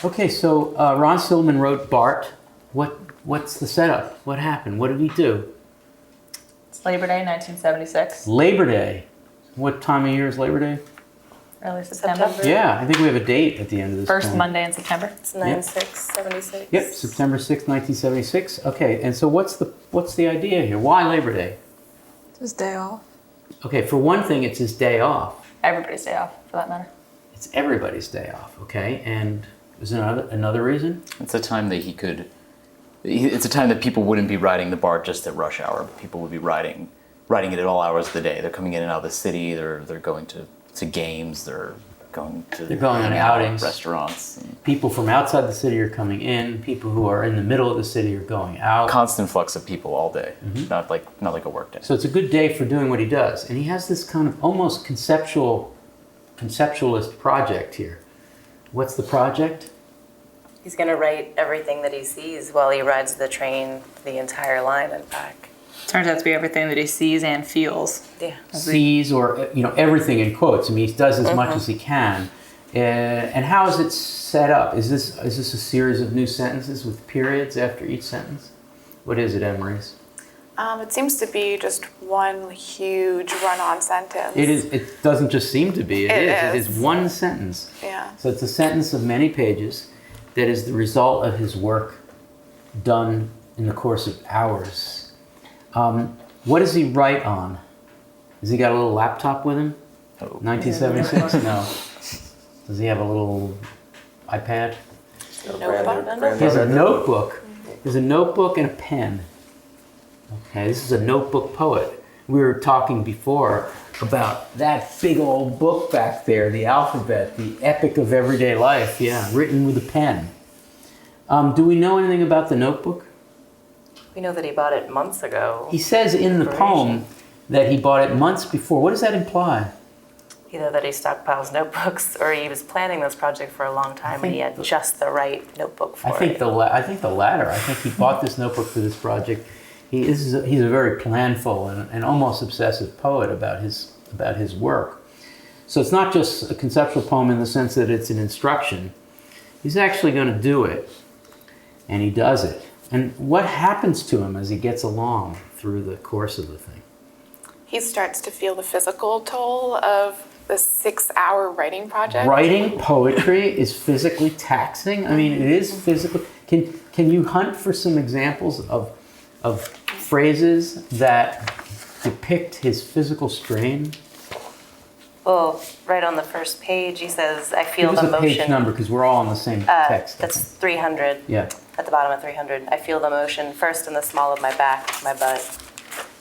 Okay, so Ron Silliman wrote Bart. What's the setup? What happened? What did he do? It's Labor Day, 1976. Labor Day. What time of year is Labor Day? Early September. Yeah, I think we have a date at the end of this. First poem. Monday in September. It's 9/6/76. Yep, September 6th, 1976. Okay, and so what's the idea here? Why Labor Day? It's his day off. Okay, for one thing, it's his day off. Everybody's day off, for that matter. It's everybody's day off. Okay, and is there another reason? It's a time that it's a time that people wouldn't be riding the BART just at rush hour. People would be riding it at all hours of the day. They're coming in and out of the city. They're going to games. They're going on outings. Restaurants. People from outside the city are coming in. People who are in the middle of the city are going out. Constant flux of people all day. Mm-hmm. Not like a work day. So it's a good day for doing what he does. And he has this kind of almost conceptualist project here. What's the project? He's going to write everything that he sees while he rides the train the entire line and back. Turns out to be everything that he sees and feels. Yeah. Sees, or everything in quotes. I mean, he does as much as he can. And how is it set up? Is this a series of new sentences with periods after each sentence? What is it, Amaris? It seems to be just one huge run-on sentence. It is. It doesn't just seem to be. It is. It is one sentence. Yeah. So it's a sentence of many pages that is the result of his work done in the course of hours. What does he write on? Has he got a little laptop with him? 1976? No. Does he have a little iPad? He has a notebook. There's a notebook and a pen. Okay, this is a notebook poet. We were talking before about that big old book back there, the alphabet, the epic of everyday life, written with a pen. Do we know anything about the notebook? We know that he bought it months ago. He says in the poem that he bought it months before. What does that imply? Either that he stockpiles notebooks or he was planning this project for a long time and he had just the right notebook for it. I think the latter. I think he bought this notebook for this project. He's a very planful and almost obsessive poet about his work. So it's not just a conceptual poem in the sense that it's an instruction. He's actually going to do it, and he does it. And what happens to him as he gets along through the course of the thing? He starts to feel the physical toll of the 6-hour writing project. Writing poetry is physically taxing. I mean, it is physical. Can you hunt for some examples of phrases that depict his physical strain? Well, right on the first page, he says, I feel the motion. Give us a page number, because we're all on the same text. That's 300. Yeah. At the bottom of 300. I feel the motion first in the small of my back, my butt.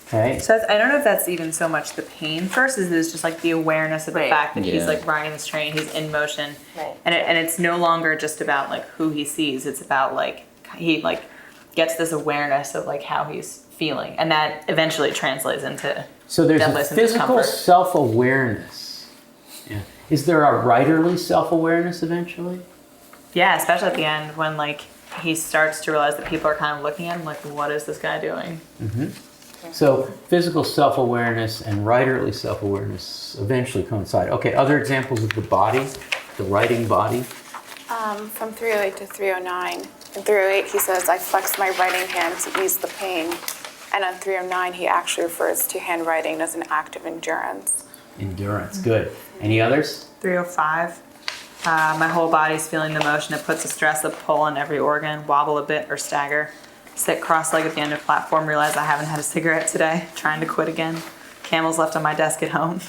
Okay. So I don't know if that's even so much the pain first, as it is just like the awareness of the fact that he's like riding this train, he's in motion. Right. And it's no longer just about like who he sees, it's about like he like gets this awareness of like how he's feeling. And that eventually translates into So there's a physical discomfort. self-awareness. Yeah. Is there a writerly self-awareness eventually? Yeah, especially at the end when like he starts to realize that people are kind of looking at him like, what is this guy doing? Mm-hmm. So physical self-awareness and writerly self-awareness eventually coincide. Okay, other examples of the body, the writing body? From 308 to 309. In 308, he says, I flex my writing hand to ease the pain. And on 309, he actually refers to handwriting as an act of endurance. Endurance, good. Any others? 305. My whole body's feeling the motion. It puts a stress, a pull on every organ, wobble a bit or stagger. Sit cross-legged at the end of the platform, realize I haven't had a cigarette today, trying to quit again. Camels left on my desk at home.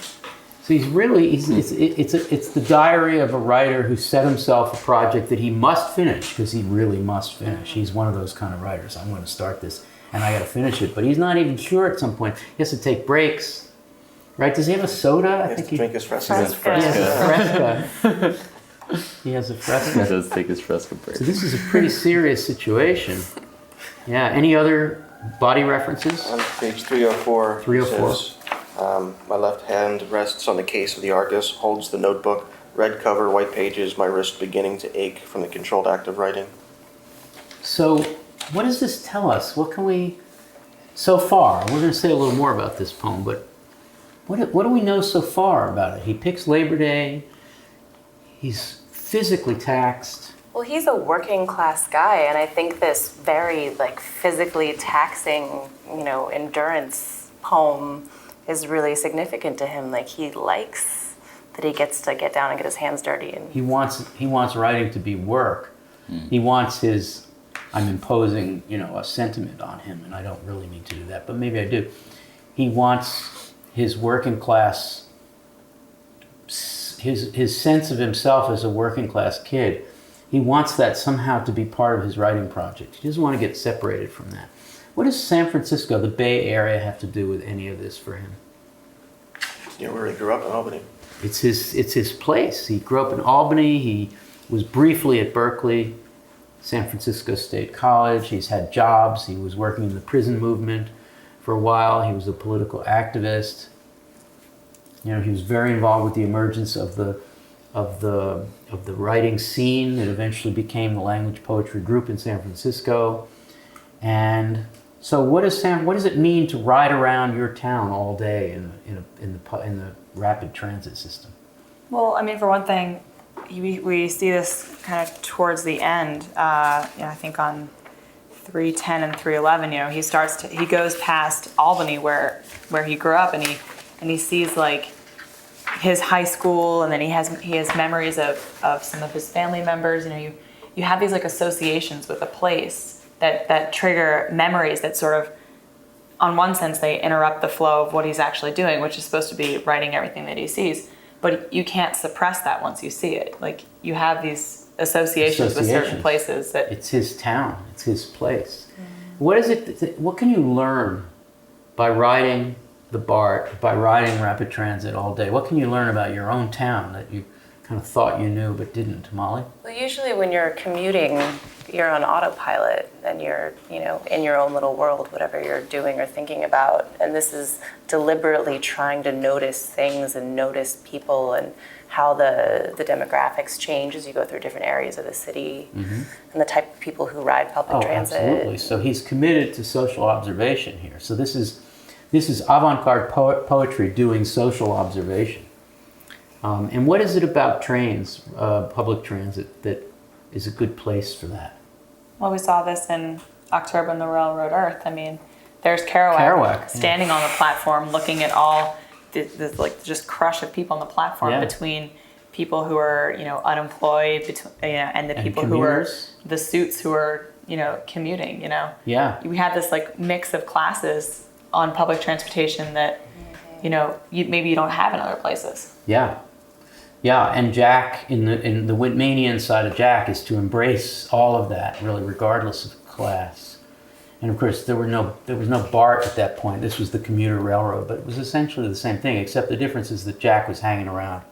So it's the diary of a writer who set himself a project that he must finish, because he really must finish. He's one of those kind of writers. I'm going to start this and I got to finish it. But he's not even sure at some point. He has to take breaks. Right? Does he have a soda? I think he drink his Fresca. He has a Fresca. He has a Fresca. He does take his Fresca break. So this is a pretty serious situation. Yeah. Any other body references? On page 304, 304. It says, my left hand rests on the case of the Argus, holds the notebook, red cover, white pages, my wrist beginning to ache from the controlled act of writing. So what does this tell us? What can we, so far, we're going to say a little more about this poem, but what do we know so far about it? He picks Labor Day. He's physically taxed. Well, he's a working class guy, and I think this very like physically taxing, endurance poem is really significant to him. Like he likes that he gets to get down and get his hands dirty. And He wants writing to be work. He wants his. I'm imposing, a sentiment on him, and I don't really mean to do that, but maybe I do. He wants his working class, his sense of himself as a working class kid. He wants that somehow to be part of his writing project. He doesn't want to get separated from that. What does San Francisco, the Bay Area, have to do with any of this for him? Yeah, where he grew up in Albany. It's his place. He grew up in Albany. He was briefly at Berkeley, San Francisco State College. He's had jobs. He was working in the prison movement for a while. He was a political activist. He was very involved with the emergence of the writing scene that eventually became the language poetry group in San Francisco. And so, what does it mean to ride around your town all day in the rapid transit system? Well, I mean, for one thing, we see this kind of towards the end. I think on 310 and 311, he goes past Albany where he grew up, and he sees like his high school, and then he has memories of some of his family members. You have these like associations with a place that trigger memories that sort of, on one sense, they interrupt the flow of what he's actually doing, which is supposed to be writing everything that he sees. But you can't suppress that once you see it. Like, you have these associations with certain places that... It's his town. It's his place. What can you learn by riding the Bart, by riding rapid transit all day? What can you learn about your own town that you kind of thought you knew but didn't, Molly? well, usually when you're commuting, you're on autopilot and you're, in your own little world, whatever you're doing or thinking about. And this is deliberately trying to notice things and notice people and how the demographics change as you go through different areas of the city, and the type of people who ride public transit. Absolutely. So he's committed to social observation here. So this is avant-garde poetry doing social observation. And what is it about trains, public transit, that is a good place for that? Well, we saw this in October on the Railroad Earth. I mean, there's Kerouac standing on the platform looking at all this like just crush of people on the platform between people who are, unemployed, and the people who are the suits who are, commuting, Yeah. We have this like mix of classes on public transportation that, maybe you don't have in other places. Yeah. Yeah, and Jack, in the Whitmanian side of Jack, is to embrace all of that, really, regardless of class. And of course, there was no Bart at that point. This was the commuter railroad, but it was essentially the same thing, except the difference is that Jack was hanging around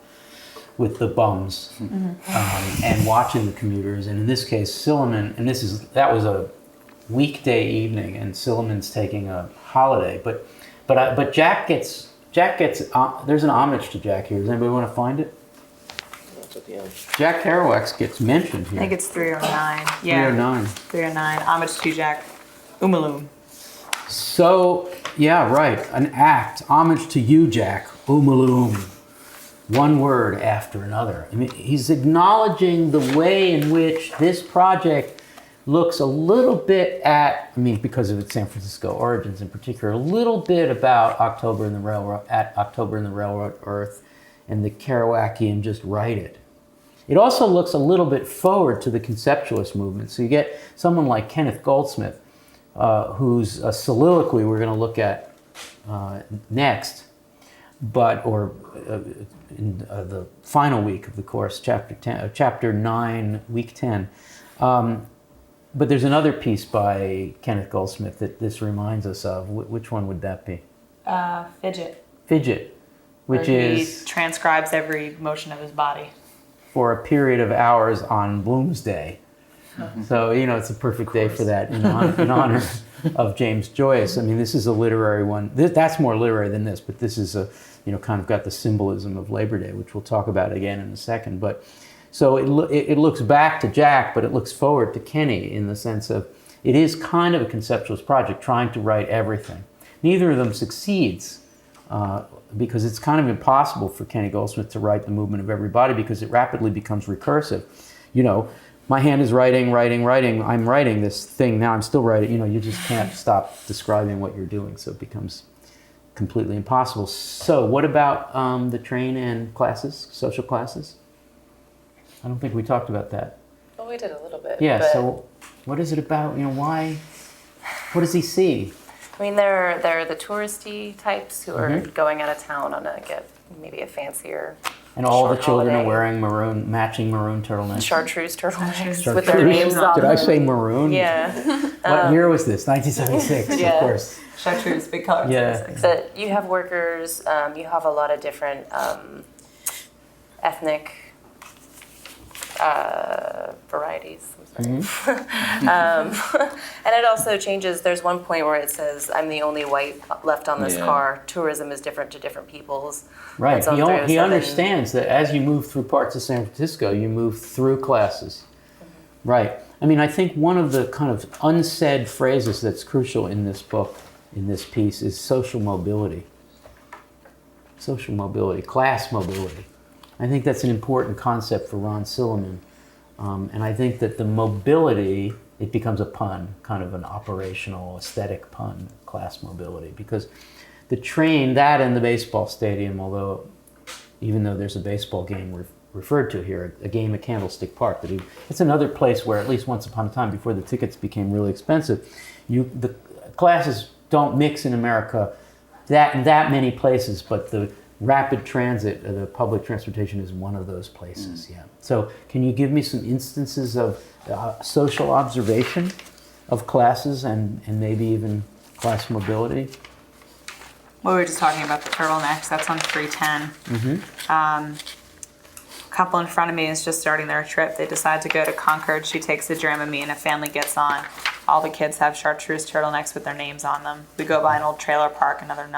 with the bums and watching the commuters. And in this case, Silliman, and that was a weekday evening, and Silliman's taking a holiday. But Jack gets there's an homage to Jack here. Does anybody want to find it? At the end. Jack Kerouac gets mentioned here. I think it's 309. Yeah. 309. 309. Homage to Jack Umaloom. So, yeah, right. An act. Homage to you, Jack. Umaloom. One word after another. I mean, he's acknowledging the way in which this project looks a little bit at, because of its San Francisco origins in particular, a little bit about October in the Railroad Earth and the Kerouacian just write it. It also looks a little bit forward to the conceptualist movement. So you get someone like Kenneth Goldsmith, whose soliloquy we're going to look at next, in the final week of the course, chapter 9, week 10. But there's another piece by Kenneth Goldsmith that this reminds us of. Which one would that be? Fidget. Fidget, which He transcribes every motion of his body. For a period of hours on Bloomsday. So, it's a perfect day for that in honor of James Joyce. This is a literary one. That's more literary than this, but this is kind of got the symbolism of Labor Day, which we'll talk about again in a second. But so it looks back to Jack, but it looks forward to Kenny in the sense of it is kind of a conceptualist project trying to write everything. Neither of them succeeds because it's kind of impossible for Kenny Goldsmith to write the movement of everybody because it rapidly becomes recursive. my hand is writing. I'm writing this thing now. I'm still writing. You just can't stop describing what you're doing, so it becomes completely impossible. So, what about the train and classes, social classes? I don't think we talked about that. Well, we did a little bit. Yeah. but- So, what is it about? Why? What does he see? I mean, there are the touristy types who are Mm-hmm. going out of town on maybe a fancier And all the short children holiday. are wearing matching maroon turtlenecks. chartreuse turtlenecks Chartreuse. with their names on Did them. I say maroon? Yeah. What year was this? 1976, Yeah. of course. Chartreuse, big colors. Yeah. But you have workers, you have a lot of different ethnic varieties. I'm sorry. And it also changes. There's one point where it says, "I'm the only white left on this Yeah. car." Tourism is different to different peoples. Right. It's on He 307. understands that as you move through parts of San Francisco, you move through classes. Right. I mean, I think one of the kind of unsaid phrases that's crucial in this book, in this piece, is social mobility. Social mobility, class mobility. I think that's an important concept for Ron Silliman. And I think that the mobility, it becomes a pun, kind of an operational, aesthetic pun, class mobility. Because the train, that and the baseball stadium, even though there's a baseball game referred to here, a game at Candlestick Park, it's another place where at least once upon a time, before the tickets became really expensive, the classes don't mix in America that many places, but the rapid transit, the public transportation is one of those places, yeah. So can you give me some instances of social observation of classes and maybe even class mobility? Well, we were just talking about the turtlenecks. That's on 310. A couple in front of me is just starting their trip. They decide to go to Concord. She takes a Dramamine, and a family gets on. All the kids have chartreuse turtlenecks with their names on them. We go by an old trailer park, another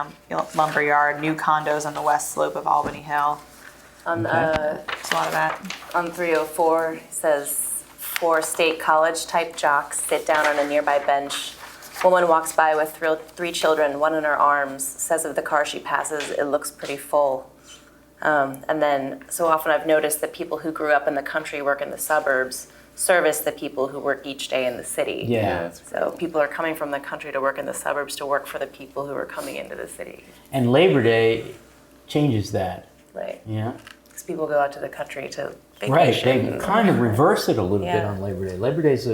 lumber yard, new condos on the west slope of Albany Hill. On There's a lot of that. on 304, it says 4 state college type jocks sit down on a nearby bench. Woman walks by with 3 children, one in her arms, says of the car she passes, "It looks pretty full." And then so often I've noticed that people who grew up in the country work in the suburbs service the people who work each day in the city. Yeah. So people are coming from the country to work in the suburbs to work for the people who are coming into the city. And Labor Day changes that, Right. yeah. Because people go out to the country to Right, vacation. they kind of reverse it a little bit Yeah. on Labor Day. Labor Day is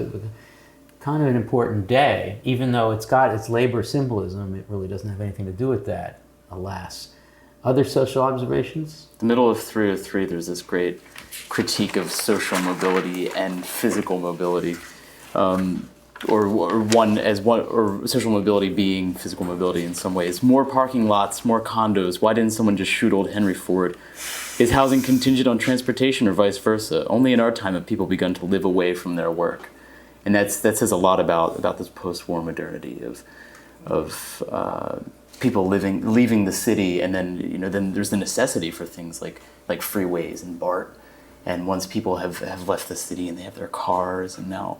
kind of an important day, even though it's got its labor symbolism. It really doesn't have anything to do with that, alas. Other social observations? The middle of 303, there's this great critique of social mobility and physical mobility, or social mobility being physical mobility in some ways. More parking lots, more condos. Why didn't someone just shoot old Henry Ford? Is housing contingent on transportation or vice versa? Only in our time have people begun to live away from their work, and that says a lot about this post-war modernity of people leaving the city, and then there's the necessity for things like freeways and Bart, and once people have left the city and they have their cars, and now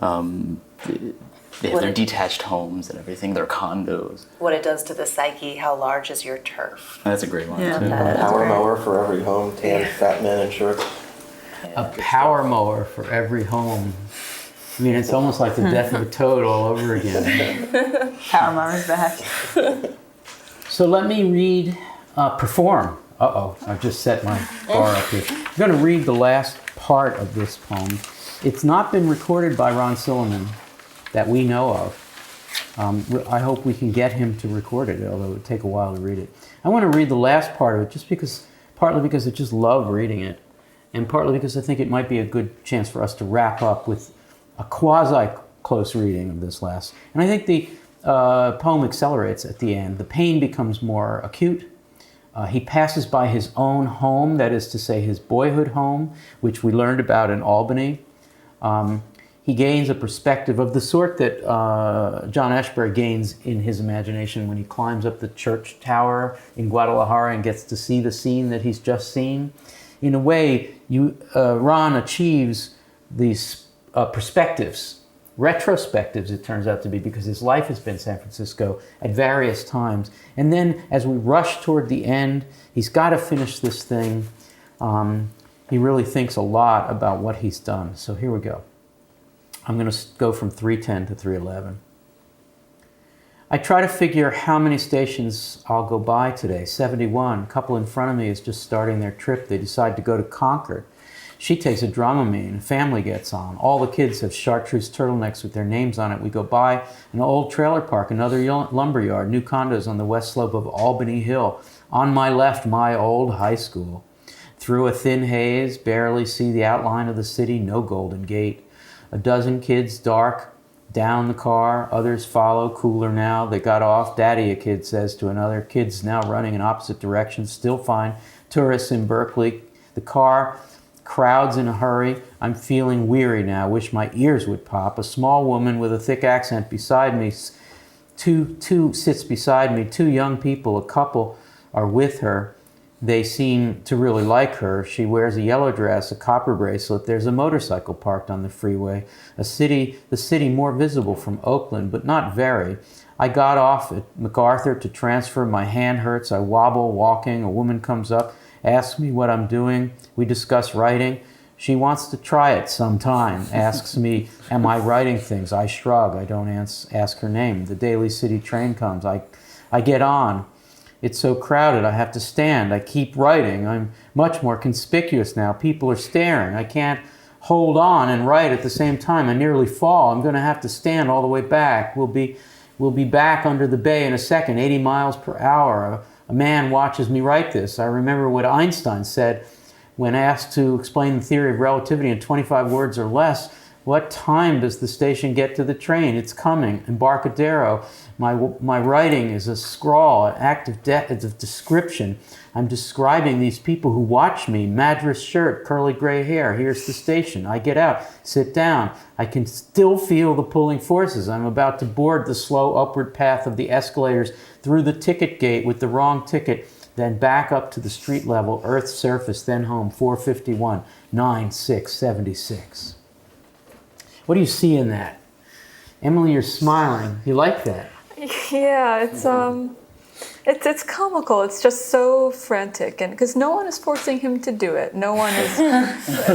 they have their detached homes and everything, their condos. What it does to the psyche, how large is your turf? That's a great one Yeah. too. That's Power great. mower for every home, tan fat men in shorts. A power mower for every home. I mean, it's almost like the death of a toad all over again. Power Mama's back. So let me read, perform. Uh-oh, I've just set my bar up here. I'm going to read the last part of this poem. It's not been recorded by Ron Silliman that we know of. I hope we can get him to record it, although it would take a while to read it. I want to read the last part of it partly because I just love reading it, and partly because I think it might be a good chance for us to wrap up with a quasi-close reading of this last. And I think the poem accelerates at the end. The pain becomes more acute. He passes by his own home, that is to say his boyhood home, which we learned about in Albany. He gains a perspective of the sort that John Ashbery gains in his imagination when he climbs up the church tower in Guadalajara and gets to see the scene that he's just seen. In a way, Ron achieves these perspectives, retrospectives it turns out to be, because his life has been San Francisco at various times. And then as we rush toward the end, he's got to finish this thing. he really thinks a lot about what he's done. So here we go. I'm going to go from 310 to 311. I try to figure how many stations I'll go by today. 71. A couple in front of me is just starting their trip. They decide to go to Concord. She takes a Dramamine. A family gets on. All the kids have chartreuse turtlenecks with their names on it. We go by an old trailer park, another lumberyard, new condos on the west slope of Albany Hill. On my left, my old high school. Through a thin haze, barely see the outline of the city, no Golden Gate. A dozen kids, dark, down the car. Others follow, cooler now. They got off. Daddy, a kid says to another. Kids now running in opposite directions. Still fine. Tourists in Berkeley. The car crowds in a hurry. I'm feeling weary now. Wish my ears would pop. A small woman with a thick accent beside me. Two sits beside me. Two young people, a couple, are with her. They seem to really like her. She wears a yellow dress, a copper bracelet. There's a motorcycle parked on the freeway. The city more visible from Oakland, but not very. I got off at MacArthur to transfer. My hand hurts. I wobble, walking. A woman comes up, asks me what I'm doing. We discuss writing. She wants to try it sometime. Asks me, am I writing things? I shrug. I don't ask her name. The Daly City train comes. I get on. It's so crowded, I have to stand. I keep writing. I'm much more conspicuous now. People are staring. I can't hold on and write at the same time. I nearly fall. I'm going to have to stand all the way back. We'll be back under the bay in a second, 80 miles per hour. A man watches me write this. I remember what Einstein said when asked to explain the theory of relativity in 25 words or less. What time does the station get to the train? It's coming. Embarcadero. My writing is a scrawl, an act of description. I'm describing these people who watch me. Madras shirt, curly gray hair. Here's the station. I get out, sit down. I can still feel the pulling forces. I'm about to board the slow upward path of the escalators through the ticket gate with the wrong ticket, then back up to the street level, Earth's surface, then home, 451, 9676. What do you see in that? Emily, you're smiling. You like that? Yeah, it's comical. It's just so frantic, and because no one is forcing him to do it. No one is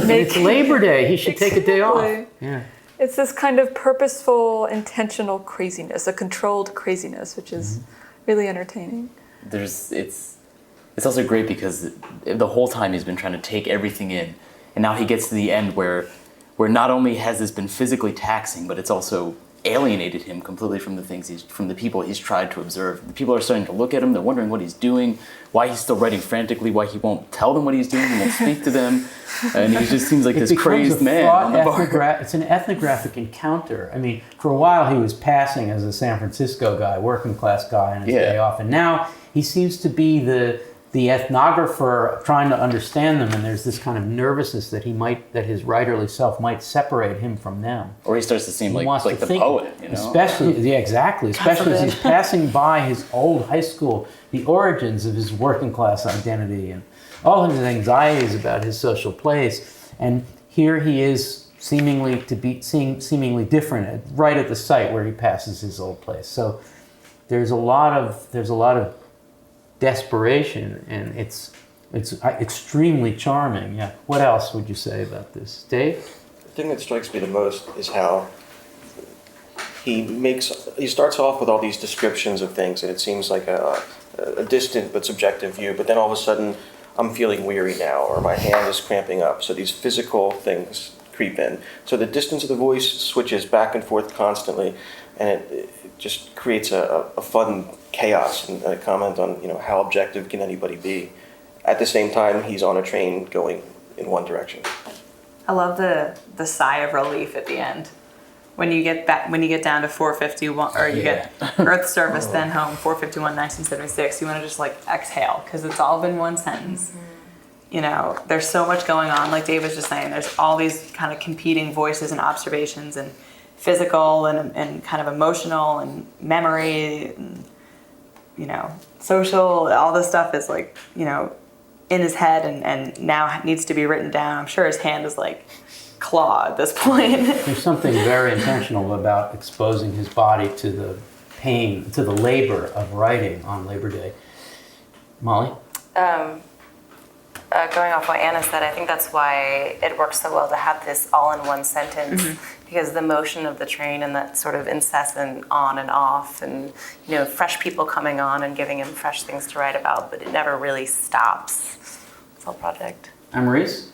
making. It's Labor Day. He should take a day off. Yeah. It's this kind of purposeful, intentional craziness, a controlled craziness, which is really entertaining. It's also great because the whole time he's been trying to take everything in, and now he gets to the end where not only has this been physically taxing, but it's also alienated him completely from the people he's tried to observe. The people are starting to look at him. They're wondering what he's doing, why he's still writing frantically, why he won't tell them what he's doing, he won't speak to them, and he just seems like this crazed man on the bar. It's an ethnographic encounter. I mean, for a while he was passing as a San Francisco guy, working class guy on his day off, and now he seems to be the ethnographer trying to understand them, and there's this kind of nervousness that his writerly self might separate him from them. Or he starts to seem like the poet, you know? Especially as he's passing by his old high school, the origins of his working class identity, and all his anxieties about his social place. And here he is seemingly different, right at the site where he passes his old place. So there's a lot of desperation, and it's extremely charming. Yeah. What else would you say about this, Dave? The thing that strikes me the most is how he starts off with all these descriptions of things, and it seems like a distant but subjective view. But then all of a sudden, I'm feeling weary now, or my hand is cramping up. So these physical things creep in. So the distance of the voice switches back and forth constantly, and it just creates a fun chaos and a comment on how objective can anybody be. At the same time, he's on a train going in one direction. I love the sigh of relief at the end. When you get down to 451, or you get Earth's surface, then home, 451, 1976, you want to just exhale, because it's all been one sentence. There's so much going on, like Dave was just saying. There's all these kind of competing voices and observations, and physical and kind of emotional and memory and social. All this stuff is in his head and now needs to be written down. I'm sure his hand is claw at this point. There's something very intentional about exposing his body to the pain, to the labor of writing on Labor Day. Molly? going off what Anna said, I think that's why it works so well to have this all in one sentence, because the motion of the train and that sort of incessant on and off, and fresh people coming on and giving him fresh things to write about, but it never really stops. This whole project. Amaris?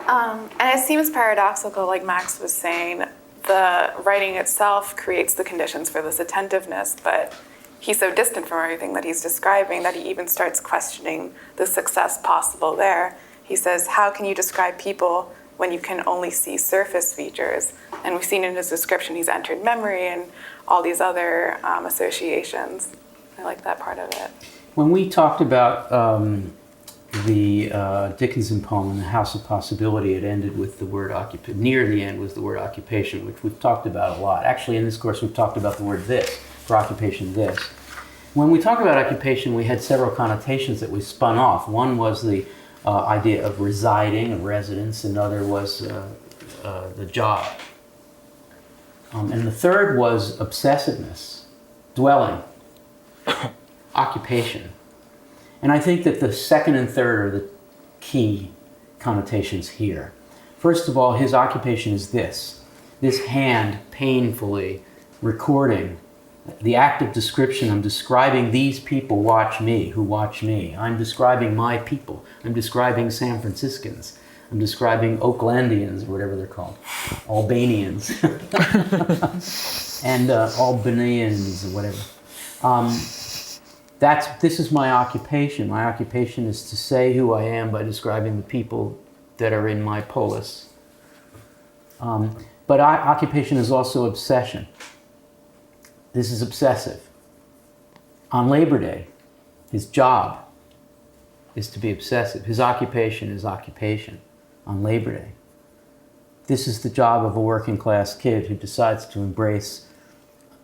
And it seems paradoxical, like Max was saying, the writing itself creates the conditions for this attentiveness, but he's so distant from everything that he's describing that he even starts questioning the success possible there. He says, how can you describe people when you can only see surface features? And we've seen in his description he's entered memory and all these other associations. I like that part of it. When we talked about the Dickinson poem in the House of Possibility, it ended with the word occupation. Near the end was the word occupation, which we've talked about a lot. Actually, in this course, we've talked about the word this, for occupation, this. When we talk about occupation, we had several connotations that we spun off. One was the idea of residing, of residence. Another was the job. And the third was obsessiveness, dwelling, occupation. And I think that the second and third are the key connotations here. First of all, his occupation is this hand painfully recording the act of description. I'm describing these people watch me, who watch me. I'm describing my people. I'm describing San Franciscans. I'm describing Oaklandians, or whatever they're called, Albanians, and Albanians, or whatever. This is my occupation. My occupation is to say who I am by describing the people that are in my polis. But occupation is also obsession. This is obsessive. On Labor Day, his job is to be obsessive. His occupation is occupation on Labor Day. This is the job of a working class kid who decides to embrace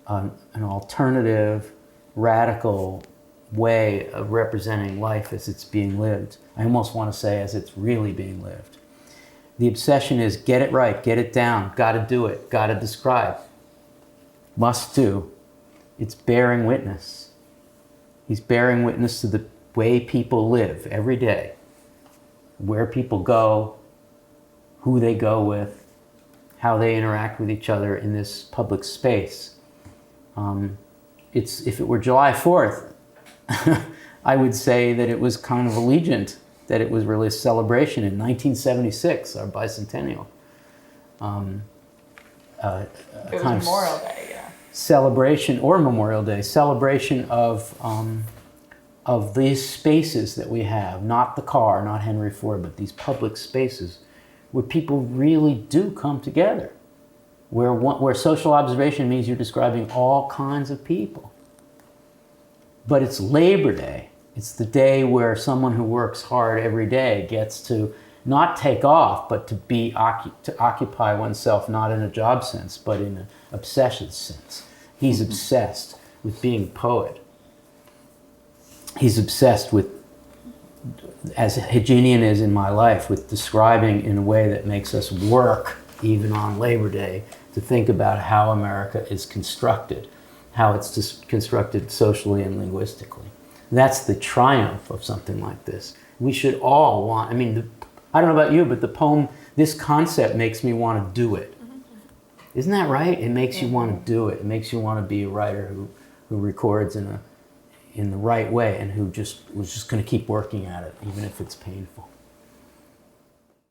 an alternative, radical way of representing life as it's being lived. I almost want to say as it's really being lived. The obsession is get it right, get it down, gotta do it, gotta describe, must do. It's bearing witness. He's bearing witness to the way people live every day, where people go, who they go with, how they interact with each other in this public space. If it were July 4th, I would say that it was kind of allegiant, that it was really a celebration in 1976, our bicentennial. It was Memorial Day, yeah. Celebration, or Memorial Day, celebration of these spaces that we have, not the car, not Henry Ford, but these public spaces where people really do come together, where social observation means you're describing all kinds of people. But it's Labor Day. It's the day where someone who works hard every day gets to not take off, but to occupy oneself, not in a job sense, but in an obsession sense. He's obsessed with being a poet. He's obsessed with, as Hegelian is in my life, with describing in a way that makes us work, even on Labor Day, to think about how America is constructed, how it's constructed socially and linguistically. That's the triumph of something like this. We should all want, I don't know about you, but the poem, this concept makes me want to do it. Isn't that right? It makes you want to do it. It makes you want to be a writer who records in the right way and who was just going to keep working at it, even if it's painful.